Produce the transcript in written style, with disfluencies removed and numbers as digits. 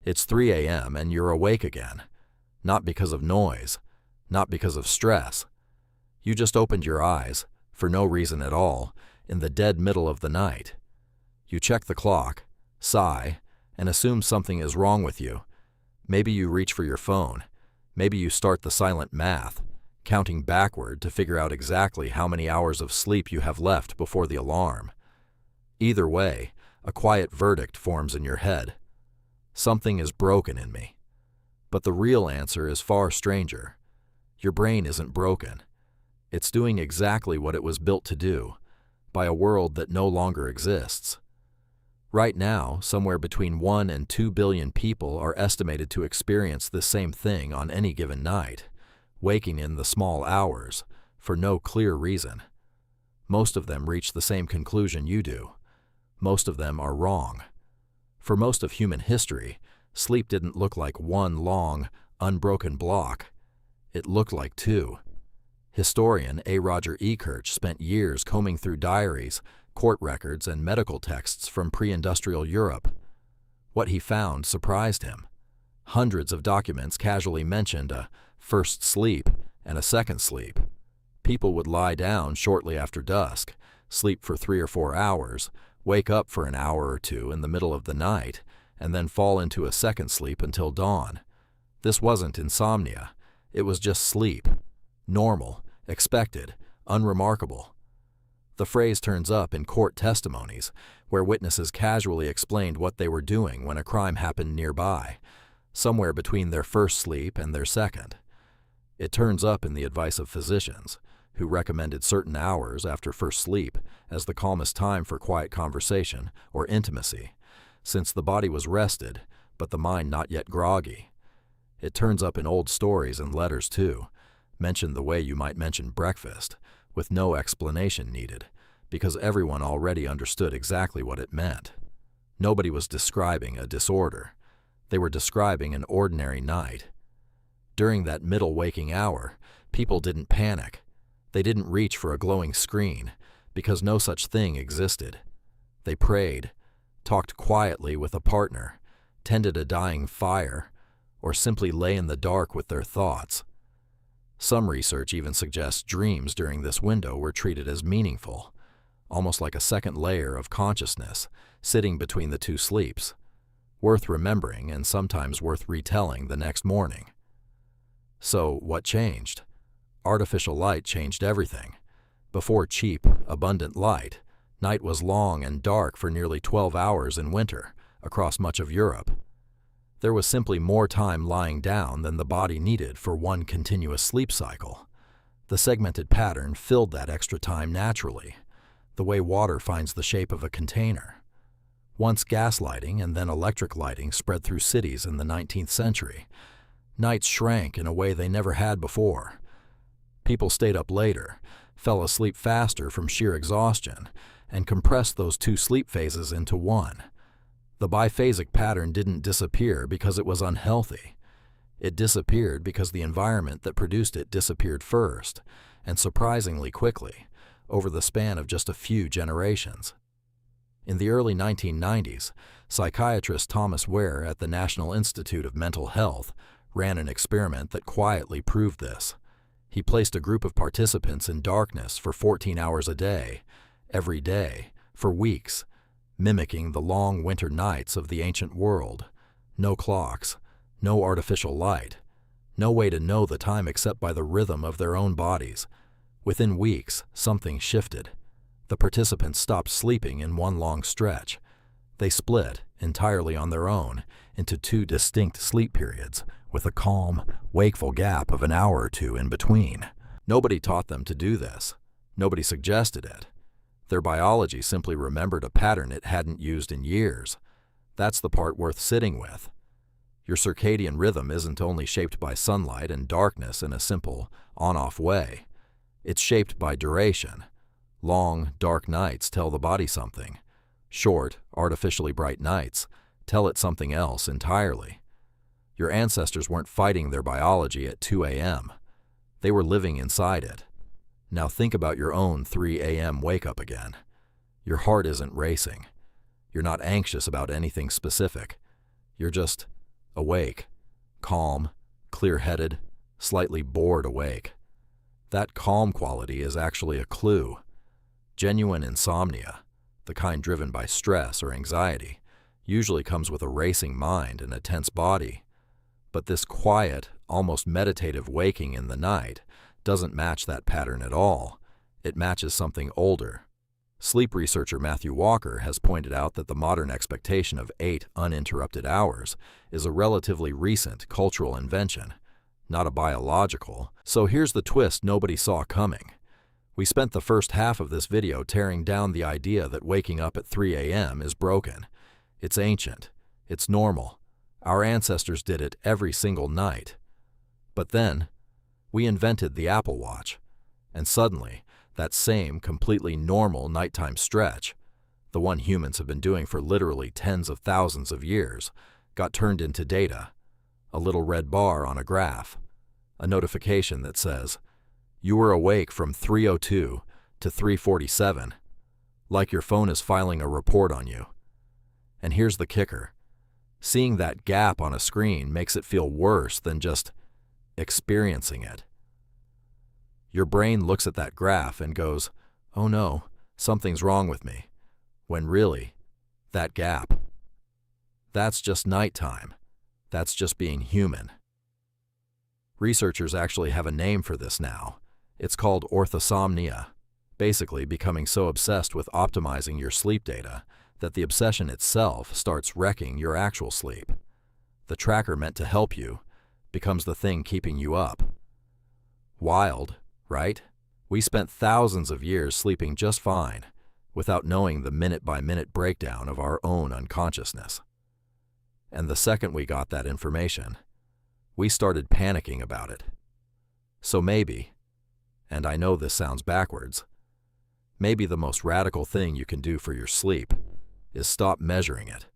It's 3 a.m. and you're awake again. Not because of noise, not because of stress. You just opened your eyes, for no reason at all, in the dead middle of the night. You check the clock, sigh, and assume something is wrong with you. Maybe you reach for your phone. Maybe you start the silent math, counting backward to figure out exactly how many hours of sleep you have left before the alarm. Either way, a quiet verdict forms in your head. Something is broken in me. But the real answer is far stranger. Your brain isn't broken. It's doing exactly what it was built to do, by a world that no longer exists. Right now, somewhere between 1 and 2 billion people are estimated to experience this same thing on any given night, waking in the small hours, for no clear reason. Most of them reach the same conclusion you do. Most of them are wrong. For most of human history, sleep didn't look like one long, unbroken block. It looked like two. Historian A. Roger Ekirch spent years combing through diaries, court records, and medical texts from pre-industrial Europe. What he found surprised him. Hundreds of documents casually mentioned a first sleep and a second sleep. People would lie down shortly after dusk, sleep for 3 or 4 hours, wake up for an hour or two in the middle of the night, and then fall into a second sleep until dawn. This wasn't insomnia. It was just sleep. Normal, expected, unremarkable. The phrase turns up in court testimonies, where witnesses casually explained what they were doing when a crime happened nearby, somewhere between their first sleep and their second. It turns up in the advice of physicians, who recommended certain hours after first sleep as the calmest time for quiet conversation or intimacy, since the body was rested, but the mind not yet groggy. It turns up in old stories and letters too, mentioned the way you might mention breakfast, with no explanation needed, because everyone already understood exactly what it meant. Nobody was describing a disorder. They were describing an ordinary night. During that middle waking hour, people didn't panic. They didn't reach for a glowing screen, because no such thing existed. They prayed, talked quietly with a partner, tended a dying fire, or simply lay in the dark with their thoughts. Some research even suggests dreams during this window were treated as meaningful, almost like a second layer of consciousness sitting between the two sleeps, worth remembering and sometimes worth retelling the next morning. So, what changed? Artificial light changed everything. Before cheap, abundant light, night was long and dark for nearly 12 hours in winter across much of Europe. There was simply more time lying down than the body needed for one continuous sleep cycle. The segmented pattern filled that extra time naturally, the way water finds the shape of a container. Once gas lighting and then electric lighting spread through cities in the 19th century, nights shrank in a way they never had before. People stayed up later, fell asleep faster from sheer exhaustion, and compressed those two sleep phases into one. The biphasic pattern didn't disappear because it was unhealthy. It disappeared because the environment that produced it disappeared first, and surprisingly quickly, over the span of just a few generations. In the early 1990s, psychiatrist Thomas Ware at the National Institute of Mental Health ran an experiment that quietly proved this. He placed a group of participants in darkness for 14 hours a day, every day, for weeks, mimicking the long winter nights of the ancient world. No clocks, no artificial light, no way to know the time except by the rhythm of their own bodies. Within weeks, something shifted. The participants stopped sleeping in one long stretch. They split, entirely on their own, into 2 distinct sleep periods, with a calm, wakeful gap of an hour or 2 in between. Nobody taught them to do this. Nobody suggested it. Their biology simply remembered a pattern it hadn't used in years. That's the part worth sitting with. Your circadian rhythm isn't only shaped by sunlight and darkness in a simple, on-off way. It's shaped by duration. Long, dark nights tell the body something. Short, artificially bright nights tell it something else entirely. Your ancestors weren't fighting their biology at 2 a.m. They were living inside it. Now think about your own 3 a.m. wake-up again. Your heart isn't racing. You're not anxious about anything specific. You're just Awake, calm, clear-headed, slightly bored awake. That calm quality is actually a clue. Genuine insomnia, the kind driven by stress or anxiety, usually comes with a racing mind and a tense body. But this quiet, almost meditative waking in the night doesn't match that pattern at all. It matches something older. Sleep researcher Matthew Walker has pointed out that the modern expectation of 8 uninterrupted hours is a relatively recent cultural invention, not a biological. So here's the twist nobody saw coming. We spent the first half of this video tearing down the idea that waking up at 3 a.m. is broken. It's ancient. It's normal. Our ancestors did it every single night. But then, we invented the Apple Watch, and suddenly, that same completely normal nighttime stretch, the one humans have been doing for literally tens of thousands of years, got turned into data, a little red bar on a graph, a notification that says, "You were awake from 3:02 to 3:47, like your phone is filing a report on you." And here's the kicker. Seeing that gap on a screen makes it feel worse than just experiencing it. Your brain looks at that graph and goes, "Oh no, something's wrong with me," when really, that gap, that's just nighttime. That's just being human. Researchers actually have a name for this now. It's called orthosomnia, basically becoming so obsessed with optimizing your sleep data that the obsession itself starts wrecking your actual sleep. The tracker meant to help you becomes the thing keeping you up. Wild, right? We spent thousands of years sleeping just fine, without knowing the minute-by-minute breakdown of our own unconsciousness. And the second we got that information, we started panicking about it. So maybe, and I know this sounds backwards, maybe the most radical thing you can do for your sleep is stop measuring it.